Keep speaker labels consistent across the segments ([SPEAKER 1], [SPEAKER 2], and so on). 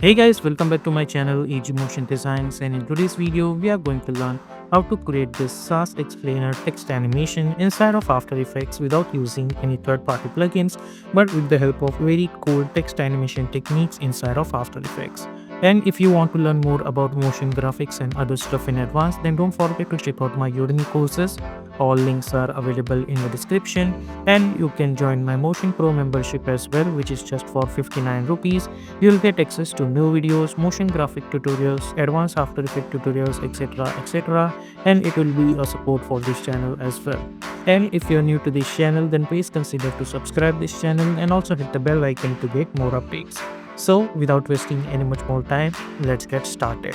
[SPEAKER 1] Hey guys, welcome back to my channel AG Motion Designs, and in today's video we are going to learn how to create this SaaS explainer text animation inside of After Effects without using any third-party plugins, but with the help of very cool text animation techniques inside of After Effects. And if you want to learn more about motion graphics and other stuff in advance, then don't forget to check out my Udemy courses. All links are available in the description, and you can join my Motion Pro membership as well, which is just for 59 rupees. You'll get access to new videos, motion graphic tutorials, advanced After Effects tutorials, etc. etc. And it will be a support for this channel as well. And if you're new to this channel, then please consider to subscribe this channel and also hit the bell icon to get more updates. So without wasting any much more time, let's get started.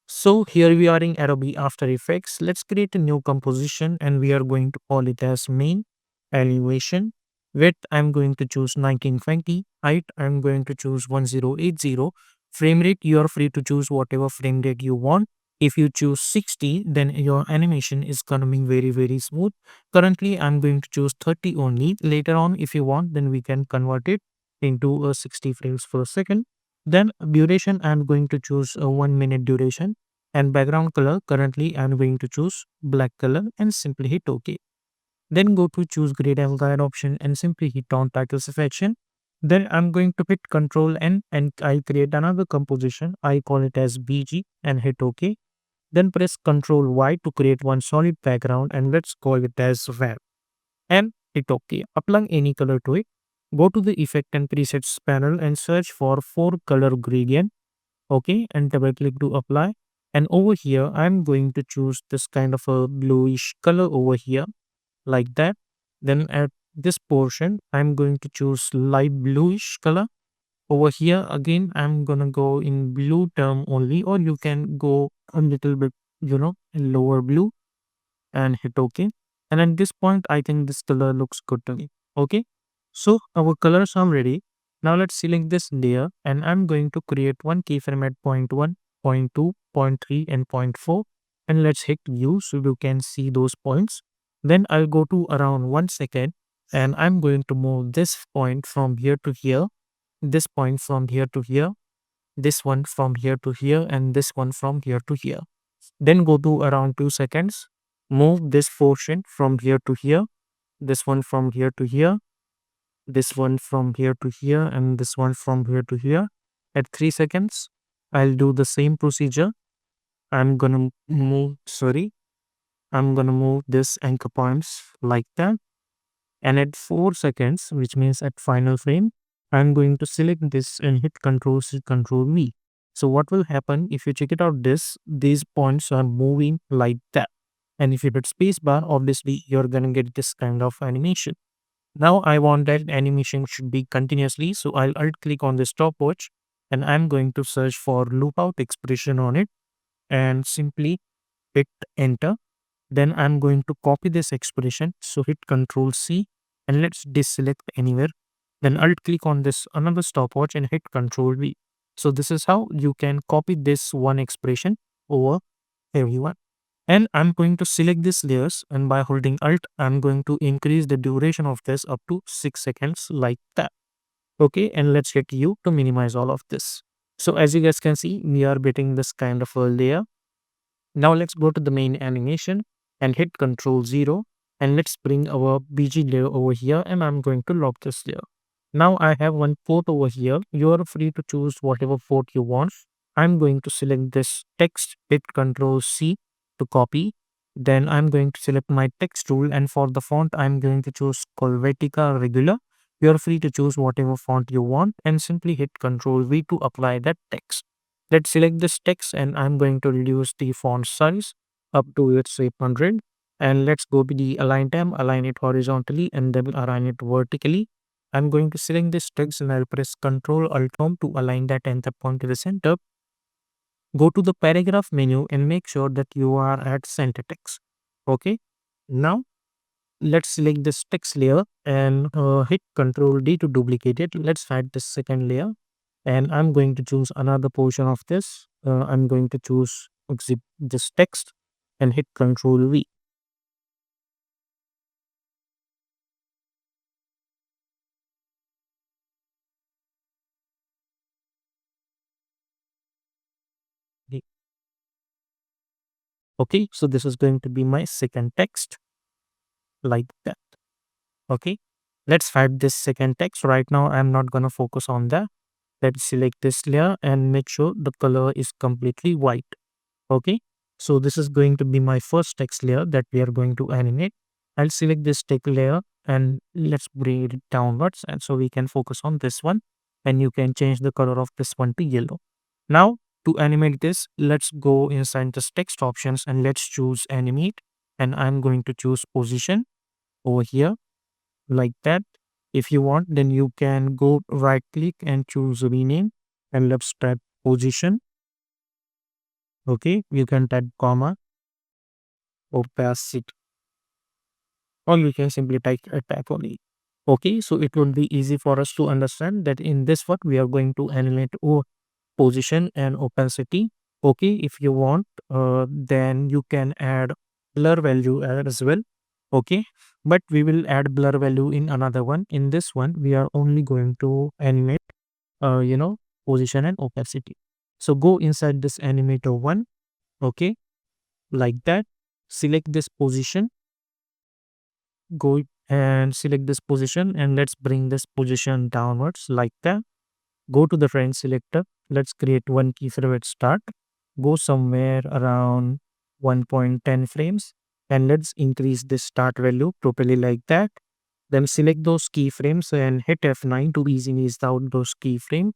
[SPEAKER 1] So here we are in Adobe After Effects. Let's create a new composition and we are going to call it as main elevation. Width I'm going to choose 1920. Height I'm going to choose 1080. Frame rate you are free to choose whatever frame rate you want. If you choose 60, then your animation is gonna be very smooth. Currently I'm going to choose 30 only. Later on if you want, then we can convert it into a 60 frames per second. Then duration I'm going to choose a 1 minute duration, and background color currently I'm going to choose black color and simply hit OK. Then go to choose grid and guide option and simply hit on title selection. Then I'm going to hit Control N and I'll create another composition. I call it as BG and hit OK. Then press Control Y to create one solid background and let's call it as Van. And hit OK. Apply any color to it. Go to the Effect and Presets panel and search for 4 color gradient. OK, and double click to apply. And over here I'm going to choose this kind of a bluish color over here, like that. Then at this portion I'm going to choose light bluish color. Over here again I'm gonna go in blue term only, or you can go a little bit, in lower blue, and hit OK. And at this point I think this color looks good to me. Okay, so our colors are ready. Now let's select this layer and I'm going to create one keyframe at point 1, point 2, point 3 and point 4, and let's hit view so you can see those points. Then I'll go to around 1 second and I'm going to move this point from here to here, this point from here to here, this one from here to here, and this one from here to here. Then go to around 2 seconds, move this portion from here to here, this one from here to here, this one from here to here, and this one from here to here. At 3 seconds I'll do the same procedure. I'm gonna move this anchor points like that. And at 4 seconds, which means at final frame, I'm going to select this and hit Control C, Control V. So what will happen if you check it out, these points are moving like that. And if you hit spacebar, obviously you're gonna get this kind of animation. Now I want that animation should be continuously, so I'll alt click on the stopwatch and I'm going to search for loop out expression on it and simply hit enter. Then I'm going to copy this expression, so hit Control C and let's deselect anywhere. Then alt click on this another stopwatch and hit Control V. So this is how you can copy this one expression over everyone. And I'm going to select these layers, and by holding alt I'm going to increase the duration of this up to 6 seconds like that. Okay, and let's hit U to minimize all of this. So as you guys can see, we are getting this kind of a layer. Now let's go to the main animation and hit Control 0, and let's bring our BG layer over here, and I'm going to lock this layer. Now I have one port over here. You are free to choose whatever port you want. I'm going to select this text, hit Control C to copy. Then I'm going to select my text tool, and for the font I'm going to choose Helvetica Regular. You are free to choose whatever font you want and simply hit Control V to apply that text. Let's select this text and I'm going to reduce the font size up to, let's say, 100. And let's go to the align tab, align it horizontally and then align it vertically. I'm going to select this text and I'll press Ctrl Alt Home to align that enter point to the center. Go to the paragraph menu and make sure that you are at center text. Okay. Now let's select this text layer and hit Ctrl D to duplicate it. Let's add this second layer and I'm going to choose another portion of this. I'm going to choose exit this text and hit Control V. Okay, so this is going to be my second text like that. Okay, let's hide this second text. Right now, I'm not going to focus on that. Let's select this layer and make sure the color is completely white. Okay, so this is going to be my first text layer that we are going to animate. I'll select this text layer and let's bring it downwards, and so we can focus on this one, and you can change the color of this one to yellow. Now to animate this, let's go inside this text options and let's choose animate, and I'm going to choose position over here like that. If you want, then you can go right click and choose rename, and let's type position. Okay, you can type comma opacity, or you can simply type a tag only. Okay, so it will be easy for us to understand that in this one we are going to animate position and opacity. Okay, if you want, then you can add blur value as well. Okay, but we will add blur value in another one. In this one we are only going to animate position and opacity. So go inside this animator one. Okay, like that. Select this position, go and select this position, and let's bring this position downwards like that. Go to the frame selector. Let's create one keyframe at start. Go somewhere around 1.10 frames, and let's increase this start value properly like that. Then select those keyframes and hit F9 to easily ease out those keyframes.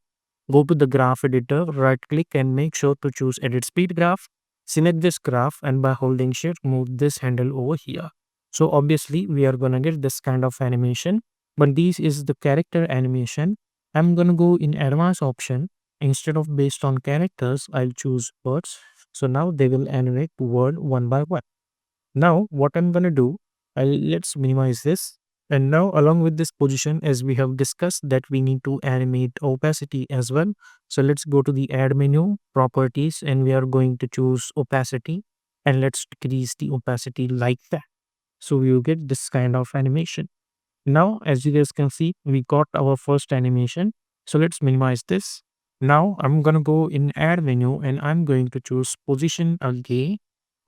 [SPEAKER 1] Go to the graph editor, right click and make sure to choose edit speed graph. Select this graph and by holding shift move this handle over here. So obviously we are gonna get this kind of animation, but this is the character animation. I'm gonna go in advanced option. Instead of based on characters, I'll choose words. So now they will animate word one by one. Now what I'm gonna do, let's minimize this. And now along with this position, as we have discussed that we need to animate opacity as well. So let's go to the add menu, properties, and we are going to choose opacity, and let's decrease the opacity like that. So we will get this kind of animation. Now, as you guys can see, we got our first animation. So let's minimize this. Now I'm going to go in add menu and I'm going to choose position again.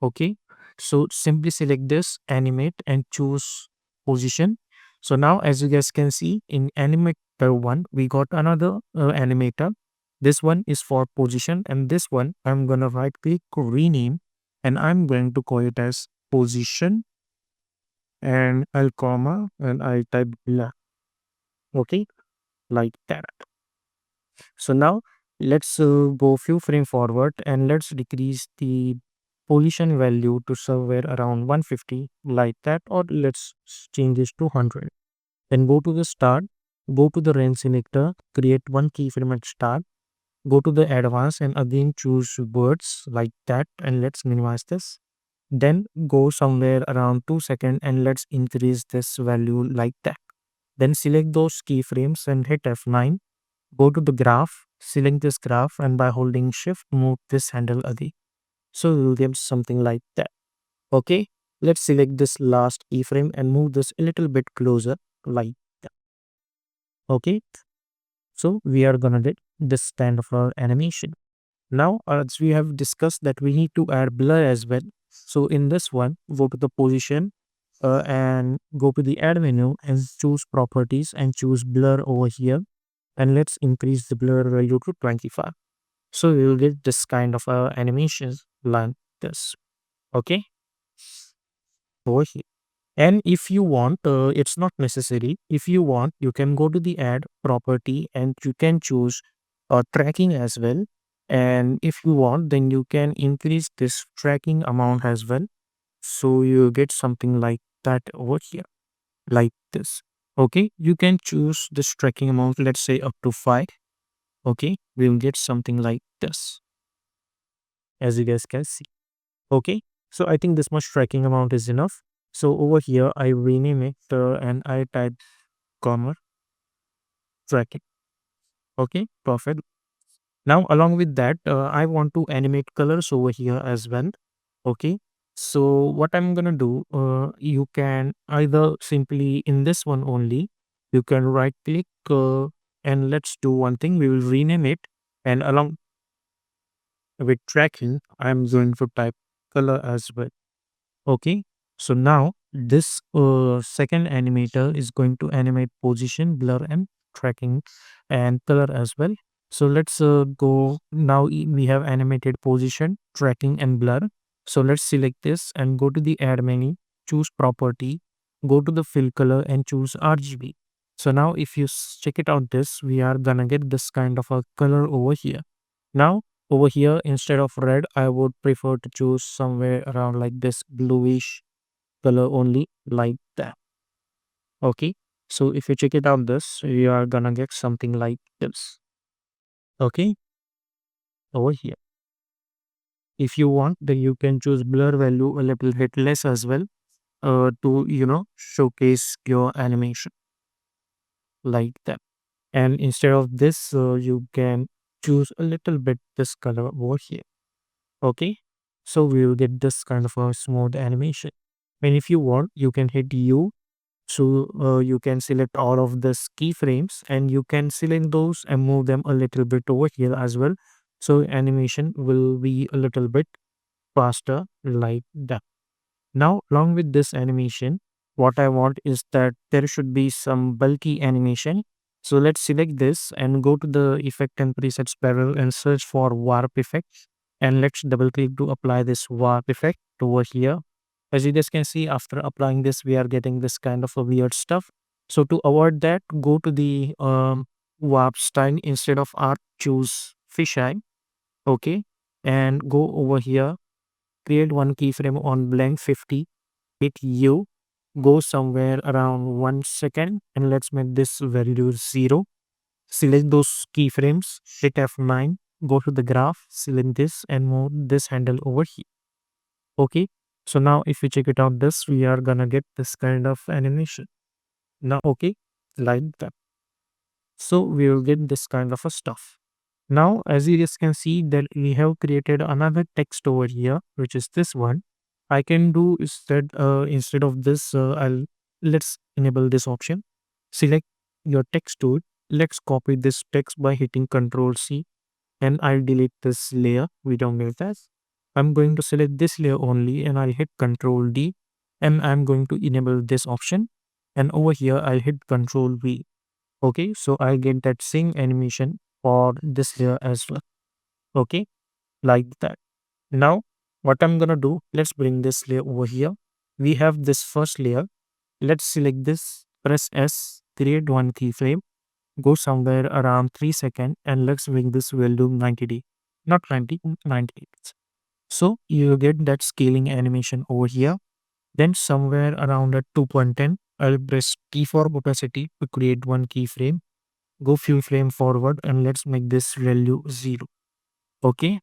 [SPEAKER 1] Okay. So simply select this, animate and choose position. So now as you guys can see in animator one, we got another animator. This one is for position, and this one I'm going to right click rename, and I'm going to call it as position, and I'll comma and I type blah. Okay, like that. So now let's go few frame forward and let's decrease the position value to somewhere around 150 like that, or let's change this to 100. Then go to the start, go to the range selector, create one keyframe at start, go to the advanced and again choose words like that, and let's minimize this. Then go somewhere around 2 seconds and let's increase this value like that. Then select those keyframes and hit F9. Go to the graph, select this graph, and by holding shift, move this handle again. So you'll get something like that. Okay, let's select this last keyframe and move this a little bit closer like that. Okay, so we are gonna get this kind of animation. Now, as we have discussed that we need to add blur as well. So in this one, go to the position and go to the add menu and choose properties and choose blur over here, and let's increase the blur value to 25. So you will get this kind of animations like this. Okay, over here. And if you want, it's not necessary. If you want, you can go to the add property and you can choose tracking as well. And if you want, then you can increase this tracking amount as well. So you get something like that over here, like this. Okay, you can choose this tracking amount, let's say up to 5. Okay, we'll get something like this, as you guys can see. Okay, so I think this much tracking amount is enough. So over here, I rename it and I type comma tracking. Okay, perfect. Now, along with that, I want to animate colors over here as well. Okay. So what I'm gonna do, you can either simply in this one only, you can right click and let's do one thing. We will rename it, and along with tracking, I'm going to type color as well. Okay. So now this second animator is going to animate position, blur, and tracking and color as well. So let's go now. We have animated position, tracking, and blur. So let's select this and go to the add menu, choose property, go to the fill color and choose RGB. So now if you check it out this, we are gonna get this kind of a color over here. Now over here, instead of red, I would prefer to choose somewhere around like this bluish color only, like that. Okay. So if you check it out this, you are gonna get something like this. Okay. Over here. If you want, then you can choose blur value a little bit less as well to, showcase your animation like that. And instead of this, you can choose a little bit this color over here. Okay. So we will get this kind of a smooth animation. And if you want, you can hit U. So you can select all of this keyframes and you can select those and move them a little bit over here as well. So animation will be a little bit faster like that. Now, along with this animation, what I want is that there should be some bulky animation. So let's select this and go to the effect and presets panel and search for warp effect. And let's double click to apply this warp effect over here. As you guys can see, after applying this, we are getting this kind of a weird stuff. So to avoid that, go to the warp style. Instead of art, choose fisheye. Okay. And go over here, create one keyframe on blank 50, hit U, go somewhere around 1 second, and let's make this value 0. Select those keyframes, hit F9, go to the graph, select this, and move this handle over here. Okay. So now if you check it out this, we are gonna get this kind of animation. Now, okay, like that. So we will get this kind of a stuff. Now, as you guys can see that we have created another text over here, which is this one. I can do instead of this, let's enable this option. Select your text tool. Let's copy this text by hitting Control C, and I'll delete this layer. We don't need that. I'm going to select this layer only, and I'll hit Control D, and I'm going to enable this option. And over here, I'll hit Control V. Okay, so I get that same animation for this layer as well. Okay, like that. Now, what I'm gonna do, let's bring this layer over here. We have this first layer. Let's select this, press S, create one keyframe, go somewhere around 3 seconds, and let's bring this value 90D. Not 90, 98. So you get that scaling animation over here. Then somewhere around at 2.10, I'll press key for opacity to create one keyframe. Go few frame forward and let's make this value 0. Okay.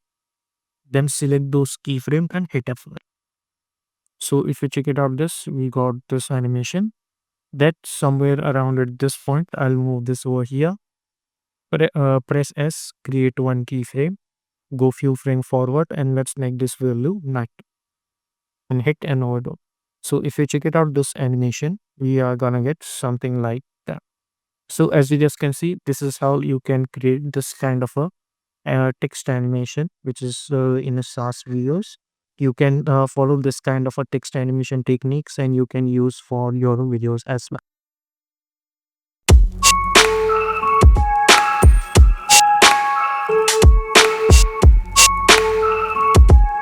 [SPEAKER 1] Then select those keyframe and hit F1. So if you check it out this, we got this animation. That somewhere around at this point, I'll move this over here. Press S, create one keyframe, go few frame forward and let's make this value 90 and hit an order. So if you check it out this animation, we are gonna get something like that. So as you just can see, this is how you can create this kind of a text animation, which is in a SaaS videos. You can follow this kind of a text animation techniques and you can use for your videos as well.